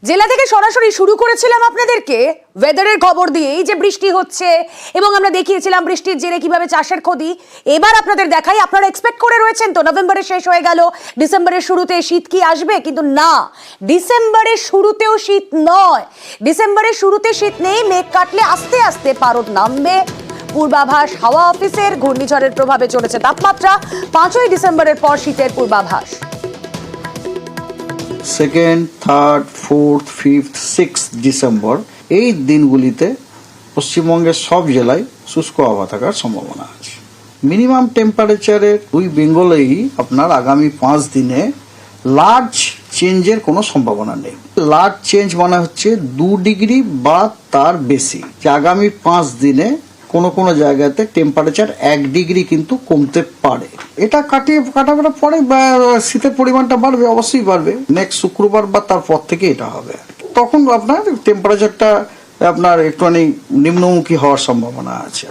জেলা থেকে সরাসরি শুরু করেছিলাম আপনাদেরকে ওয়েদারের খবর দিয়ে, এই যে বৃষ্টি হচ্ছে এবং আমরা দেখিয়েছিলাম বৃষ্টির জেরে কিভাবে চাষের ক্ষতি। এবার আপনাদের দেখাই, আপনারা এক্সপেক্ট করে রয়েছেন তো নভেম্বরে শেষ হয়ে গেল, ডিসেম্বরের শুরুতে শীত কি আসবে, কিন্তু না, ডিসেম্বরের শুরুতেও শীত নয়। ডিসেম্বরের শুরুতে শীত নেই, মেঘ কাটলে আস্তে আস্তে পারদ নামবে। পূর্বাভাস হাওয়া অফিসের, ঘূর্ণিঝড়ের প্রভাবে চলেছে তাপমাত্রা। 5ই ডিসেম্বরের পর শীতের পূর্বাভাস। 2nd, 3rd, 4th, 5th, 6th December এই দিনগুলিতে পশ্চিমবঙ্গের সব জেলায় শুষ্ক আবহাওয়া থাকার সম্ভাবনা আছে। মিনিমাম টেম্পারেচারের দুই বেঙ্গলেই আপনার আগামী 5 দিনে লার্জ চেঞ্জের কোনো সম্ভাবনা নেই। লার্জ চেঞ্জ মানে হচ্ছে 2 ডিগ্রি বা তার বেশি, যে আগামী 5 দিনে কোনো কোনো জায়গাতে টেম্পারেচার 1 ডিগ্রি কিন্তু কমতে পারে। এটা কাটাবার পরে শীতের পরিমাণটা বাড়বে, অবশ্যই বাড়বে। নেক্সট শুক্রবার বা তারপর থেকে এটা হবে। তখন আপনার টেম্পারেচারটা আপনার একটুখানি নিম্নমুখী হওয়ার সম্ভাবনা আছে।